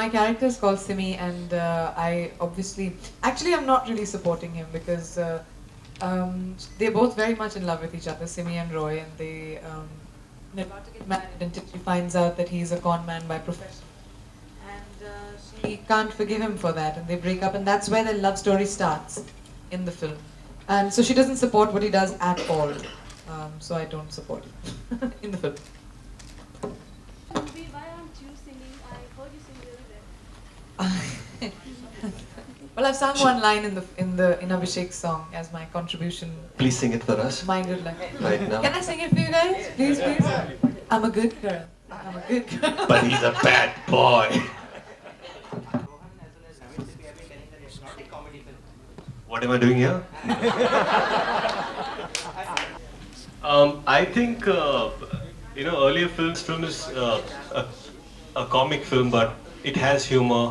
my character is called Simi, and I obviously, actually, I'm not really supporting him because they're both very much in love with each other, Simi and Roy, and they're about to get married until she finds out that he's a con man by profession. And she can't forgive him for that, and they break up, and that's where their love story starts in the film. And so she doesn't support what he does at all. So I don't support him in the film. Why aren't you singing? I heard you sing really well. Well, I've sung one line in Abhishek's song as my contribution. Please sing it for us My good luck. right now. Can I sing it for you guys? Please, please. I'm a good girl. I'm a good girl. But he's a bad boy. What am I doing here? I think earlier film is a comic film, but it has humor.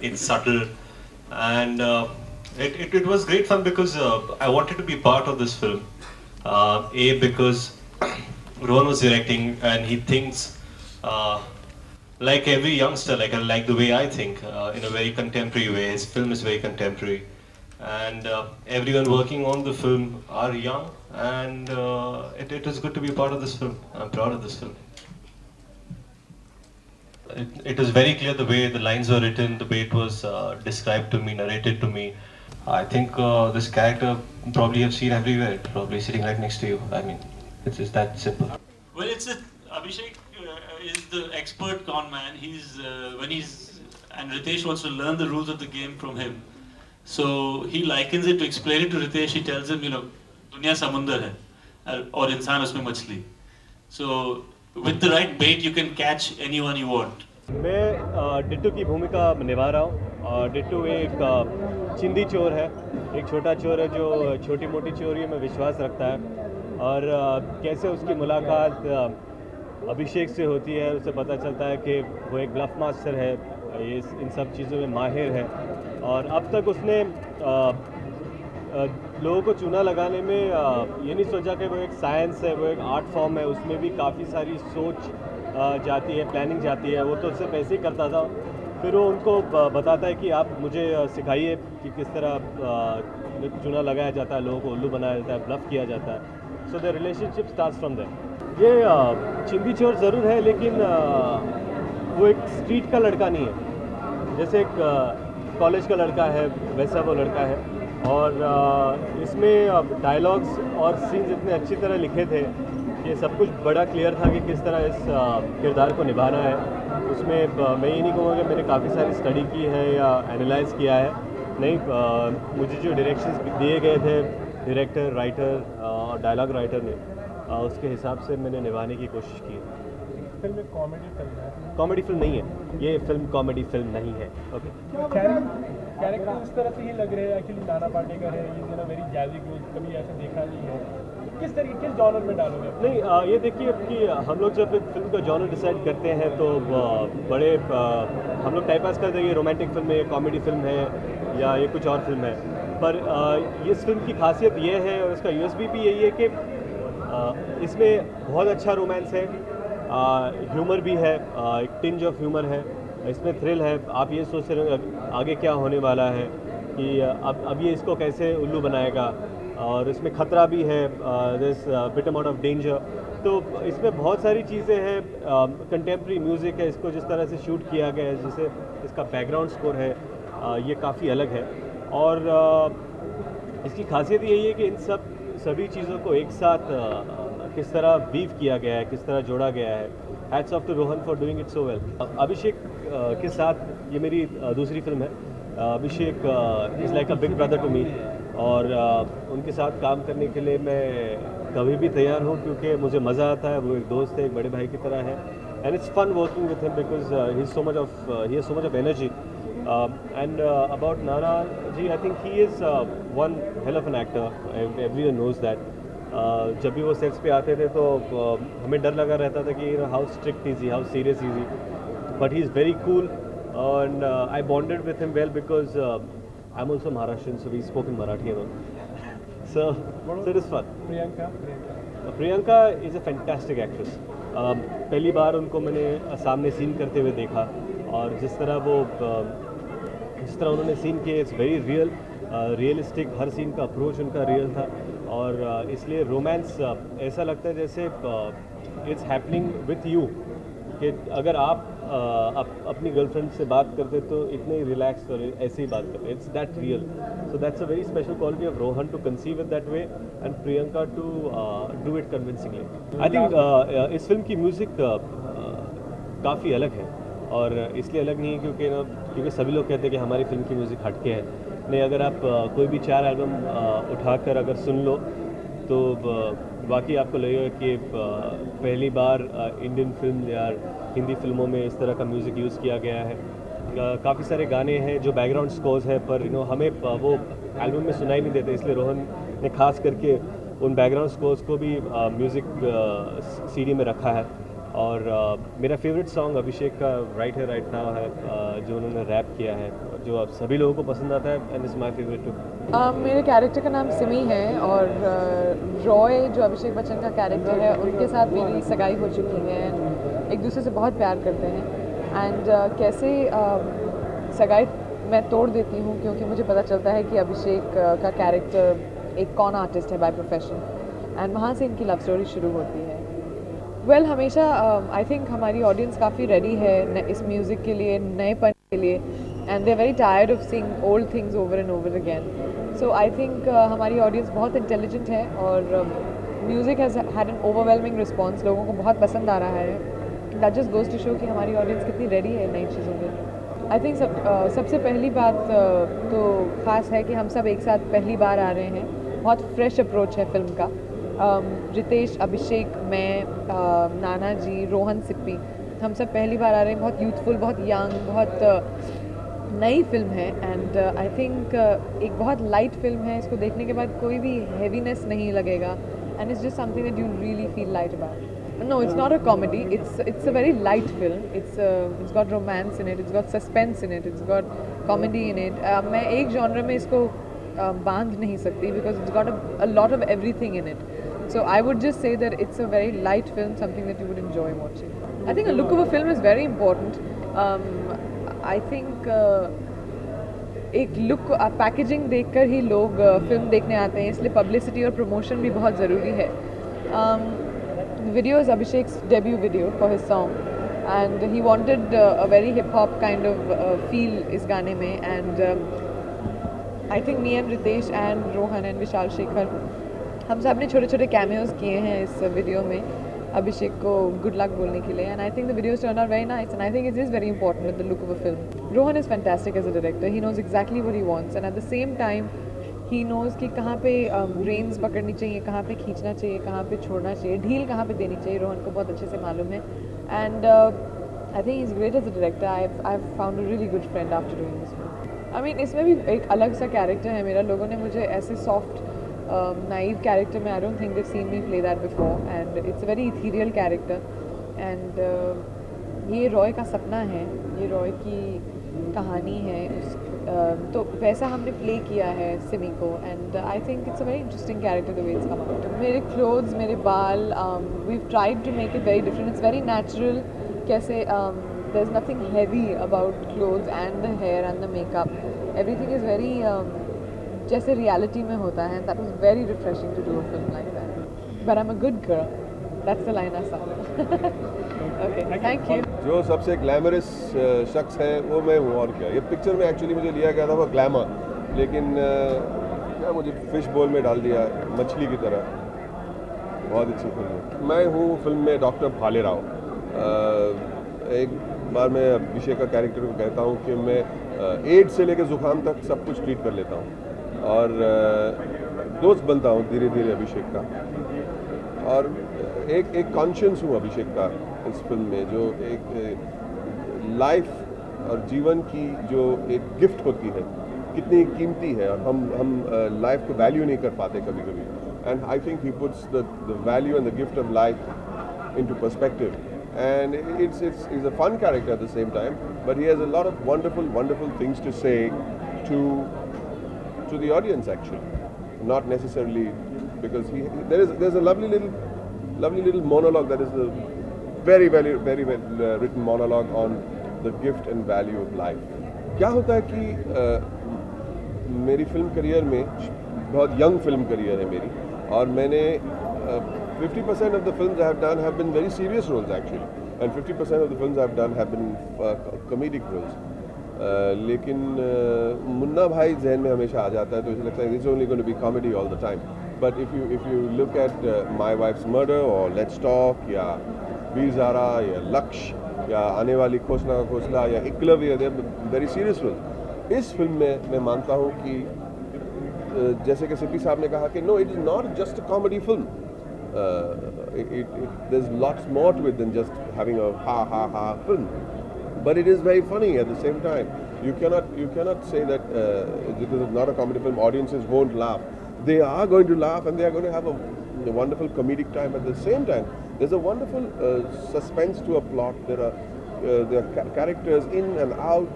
It's subtle, and it was great fun because I wanted to be part of this film. Because Rohan was directing, and he thinks like every youngster, like the way I think, in a very contemporary way. His film is very contemporary, and everyone working on the film are young, and it is good to be part of this film. I'm proud of this film. It was very clear the way the lines were written, the way it was described to me, narrated to me. I think this character probably have seen everywhere, probably sitting right next to you. I mean, it's just that simple. Well, Abhishek is the expert con man. And Ritesh wants to learn the rules of the game from him. So he likens it to explain it to Ritesh. He tells him, दुनिया समुंदर है और इंसान उसमें मछली. So with the right bait, you can catch anyone you want. मैं डिट्टू की भूमिका निभा रहा हूँ. डिट्टू एक चिंदी चोर है, एक छोटा चोर है जो छोटी मोटी चोरियों में विश्वास रखता है, और कैसे उसकी मुलाकात अभिषेक से होती है. उसे पता चलता है कि वो एक ब्लफ मास्टर है, ये इन सब चीज़ों में माहिर है, और अब तक उसने लोगों को चूना लगाने में ये नहीं सोचा कि वो एक साइंस है, वो एक आर्ट फॉर्म है. उसमें भी काफ़ी सारी सोच जाती है, प्लानिंग जाती है. वो तो उससे पैसे ही करता था, फिर वो उनको बताता है कि आप मुझे सिखाइए कि किस तरह चूना लगाया जाता है, लोगों को उल्लू बनाया जाता है, ब्लफ किया जाता है. So the relationship starts from there. ये चिंदी चोर ज़रूर है, लेकिन वो एक स्ट्रीट का लड़का नहीं है. जैसे एक कॉलेज का लड़का है वैसा वो लड़का है, और इसमें डायलॉग्स और सीन्स इतने अच्छी तरह लिखे थे कि सब कुछ बड़ा क्लियर था कि किस तरह इस किरदार को निभाना है. उसमें मैं ये नहीं कहूँगा कि मैंने काफ़ी सारी स्टडी की है या एनालाइज किया है, नहीं. मुझे जो डायरेक्शंस दिए गए थे डायरेक्टर, राइटर और डायलॉग राइटर ने, उसके हिसाब से मैंने निभाने की कोशिश की है. फिल्म कॉमेडी फिल्म है. कॉमेडी फिल्म नहीं है ये फिल्म, कॉमेडी फिल्म नहीं है. ओके. कैरेक्टर इस तरह से ही लग रहे हैं. एक्चुअली नाना पाटेकर है, ये वेरी जैजी ग्रोथ, कभी ऐसा देखा नहीं है. किस तरीके किस जॉनर में डालोगे? नहीं, ये देखिए कि हम लोग जब एक फिल्म का जॉनर डिसाइड करते हैं तो बड़े हम लोग टाइप पास करते हैं, ये रोमांटिक फिल्म है, कॉमेडी फिल्म है, या ये कुछ और फिल्म है. पर इस फिल्म की खासियत ये है, और इसका यूएसपी भी यही है कि इसमें बहुत अच्छा रोमांस है, ह्यूमर भी है, एक टिंज ऑफ ह्यूमर है, इसमें थ्रिल है. आप ये सोच रहे हो आगे क्या होने वाला है, कि अब ये इसको कैसे उल्लू बनाएगा, और इसमें ख़तरा भी है, this bit amount of danger. तो इसमें बहुत सारी चीज़ें हैं. कंटेम्प्रेरी म्यूज़िक है, इसको जिस तरह से शूट किया गया है, जैसे इसका बैकग्राउंड स्कोर है, ये काफ़ी अलग है. और इसकी खासियत यही है कि इन सभी चीज़ों को एक साथ किस तरह वीव किया गया है, किस तरह जोड़ा गया है. Hats off to Rohan for doing it so well. Abhishek के साथ ये मेरी दूसरी फिल्म है. Abhishek is like a big brother to me, और उनके साथ काम करने के लिए मैं कभी भी तैयार हूँ, क्योंकि मुझे मज़ा आता है. वो एक दोस्त है, एक बड़े भाई की तरह है, and it's fun working with him because he has so much of energy. And about Nana ji, I think he is one hell of an actor. Everyone knows that. जब भी वो सेट्स पे आते थे तो हमें डर लगा रहता था कि how strict is he, how serious is he, but he is very cool, and I bonded with him well because I'm also Maharashtrian, so we spoke in Marathi and all. So it is fun. Priyanka is a fantastic actress. पहली बार उनको मैंने सामने scene करते हुए देखा, और जिस तरह उन्होंने सीन किए, इट्स वेरी रियलिस्टिक, हर सीन का अप्रोच उनका रियल था और इसलिए रोमांस ऐसा लगता है जैसे इट्स हैपनिंग विथ यू, कि अगर आप अपनी गर्लफ्रेंड से बात करते तो इतने ही रिलैक्स और ऐसे ही बात करते, it's that real. So that's a very special quality of Rohan to conceive it that way and Priyanka to do it convincingly. I think इस फिल्म की म्यूज़िक काफ़ी अलग है और इसलिए अलग नहीं है क्योंकि सभी लोग कहते हैं कि हमारी फिल्म की म्यूज़िक हटके है. नहीं, अगर आप कोई भी 4 एल्बम उठाकर अगर सुन लो तो वाकई आपको लगेगा कि पहली बार इंडियन फिल्म या हिंदी फिल्मों में इस तरह का म्यूज़िक यूज़ किया गया है. काफ़ी सारे गाने हैं जो बैकग्राउंड स्कोर्स है पर हमें वो एल्बम में सुनाई नहीं देते, इसलिए रोहन ने खास करके उन बैकग्राउंड स्कोर्स को भी म्यूज़िक सीडी में रखा है. और मेरा फेवरेट सॉन्ग अभिषेक का राइट है राइट नाउ है, जो उन्होंने रैप किया है, जो अब सभी लोगों को पसंद आता है and it's my favourite too. मेरे कैरेक्टर का नाम सिमी है और रॉय जो अभिषेक बच्चन का कैरेक्टर है उनके साथ मेरी सगाई हो चुकी है. एक दूसरे से बहुत प्यार करते हैं एंड कैसे सगाई मैं तोड़ देती हूँ क्योंकि मुझे पता चलता है कि अभिषेक का कैरेक्टर एक कॉन आर्टिस्ट है बाय प्रोफेशन एंड वहाँ से इनकी लव स्टोरी शुरू होती है. वेल हमेशा आई थिंक हमारी ऑडियंस काफ़ी रेडी है इस म्यूज़िक के लिए, नएपन के लिए and they are very tired of seeing old things over and over again. So I think हमारी ऑडियंस बहुत इंटेलिजेंट है और music has had an overwhelming response, लोगों को बहुत पसंद आ रहा है. That just goes to show कि हमारी ऑडियंस कितनी रेडी है नई चीज़ों के लिए. आई थिंक सबसे पहली बात तो ख़ास है कि हम सब एक साथ पहली बार आ रहे हैं. बहुत फ्रेश अप्रोच है फिल्म का. रितेश, अभिषेक, मैं, नाना जी, रोहन, सिप्पी, हम सब पहली बार आ रहे हैं. बहुत यूथफुल, बहुत यंग, बहुत नई फिल्म है एंड आई थिंक एक बहुत लाइट फिल्म है. इसको देखने के बाद कोई भी हैवीनेस नहीं लगेगा and it's just something that you really feel light about. No, it's not a comedy. It's a very light film. It's got romance in it. It's got suspense in it. It's got comedy in it. मैं एक genre में इसको बांध नहीं सकती because it's got a lot of everything in it. So I would just say that it's a very light film, something that you would enjoy watching. I think a look of a film is very important. I think एक look packaging देखकर ही लोग film देखने आते हैं, इसलिए publicity और promotion भी बहुत ज़रूरी है. The video is Abhishek's debut video for his song and he wanted a very hip hop kind of feel इस गाने में and I think me and Ritesh and Rohan and Vishal Shekhar हम सब ने छोटे छोटे cameos किए हैं इस वीडियो में अभिषेक को good luck बोलने के लिए and I think the videos turned out very nice and I think it is very important with the look of a film. Rohan is fantastic as a director. He knows exactly what he wants and at the same time he knows कि कहाँ पे range पकड़नी चाहिए, कहाँ पे खींचना चाहिए, कहाँ पे छोड़ना चाहिए, ढील कहाँ पे देनी चाहिए. रोहन को बहुत अच्छे से मालूम है and I think is great as a director. I found a really good friend after doing this film. I mean इसमें भी एक अलग सा कैरेक्टर है मेरा. लोगों ने मुझे ऐसे सॉफ्ट नाइव कैरेक्टर में I don't think they scene me play that before and it's a very ethereal character and ये रॉय का सपना है, ये रॉय की कहानी है. तो वैसा हमने प्ले किया है सिमी को and I think it's a very interesting character the way it's come out. मेरे क्लोथ्स, मेरे बाल, we tried to make it very different. It's very natural. कैसे there is nothing heavy about clothes and the hair and the makeup. Everything is very जैसे रियलिटी में होता है. That was very refreshing to do a film like that. But I am a good girl. That's the line I sound. Okay, thank you. जो सबसे glamorous शख्स है वो मैं हूँ और क्या. ये पिक्चर में एक्चुअली मुझे लिया गया था वो ग्लैमर, लेकिन क्या मुझे फिश बोल में डाल दिया मछली की तरह. बहुत अच्छी फिल्म है. मैं हूँ फिल्म में डॉक्टर भाले राव. एक बार मैं अभिषेक का कैरेक्टर को कहता हूँ कि मैं एड्स से लेकर ज़ुकाम तक सब कुछ ट्रीट कर लेता हूँ और दोस्त बनता हूँ धीरे धीरे अभिषेक का. और एक कॉन्शियस हूँ अभिषेक का इस फिल्म में, जो एक लाइफ और जीवन की जो एक गिफ्ट होती है कितनी कीमती है और हम लाइफ को वैल्यू नहीं कर पाते कभी कभी. And I think he puts the value and the gift of life into perspective. And he's a fun character at the same time, but he has a lot of wonderful things to say to the audience actually, not necessarily because there's a lovely little monologue that is a very well written monologue on the gift and value of life. क्या होता है कि मेरी film career में बहुत young film career है मेरी, और मैंने 50% of the films I have done have been very serious roles actually, and 50% of the films I have done have been comedic roles. लेकिन मुन्ना भाई जहन में हमेशा आ जाता है, तो इसे लगता है it's only going to be comedy all the time. But if you look at my wife's murder और लेट्स टॉक या वीर ज़ारा या लक्ष्य या आने वाली खोसला का खोसला या Eklavya, they very serious role. इस फिल्म में मैं मानता हूँ कि जैसे कि सिप्पी साहब ने कहा कि no, it is not just a comedy film, there's lots more to it than just having a ha film, but it is very funny at the same time. You cannot say that because it's not a comedy film, audiences won't laugh. They are going to laugh, and they are going to have a wonderful comedic time at the same time. There's a wonderful suspense to a plot. There are characters in and out,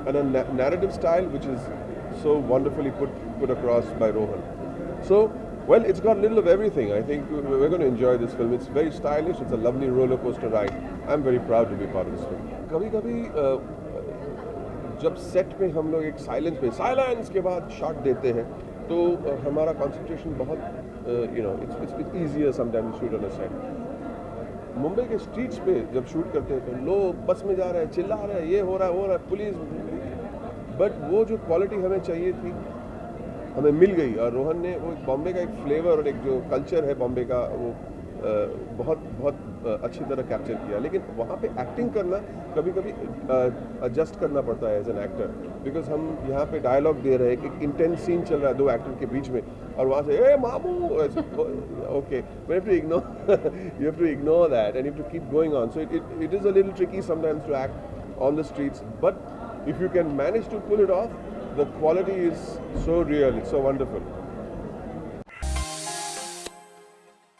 and a narrative style which is so wonderfully put across by Rohan. So, well, it's got a little of everything. I think we're going to enjoy this film. It's very stylish. It's a lovely roller coaster ride. I'm very proud to be part of this film. कभी-कभी जब set पे हम लोग एक silence के बाद shot देते हैं, तो हमारा कंसंट्रेशन बहुत it's easier sometimes to shoot on a set. Mumbai के स्ट्रीट्स पे जब शूट करते हैं तो लोग बस में जा रहे हैं, चिल्ला रहे हैं, ये हो रहा है, पुलिस, बट वो जो क्वालिटी हमें चाहिए थी हमें मिल गई। और रोहन ने वो बॉम्बे का एक फ्लेवर और एक जो कल्चर है बॉम्बे का, वो बहुत अच्छी तरह कैप्चर किया। लेकिन वहाँ पे एक्टिंग करना कभी कभी एडजस्ट करना पड़ता है एज एन एक्टर, बिकॉज हम यहाँ पे डायलॉग दे रहे हैं, एक इंटेंस सीन चल रहा है दो एक्टर के बीच में, और वहाँ से ए मामू, okay, you have to ignore that and you have to keep going on. So it is a little tricky sometimes to act on the streets, but if you can manage to pull it off, the quality is so real, it's so wonderful.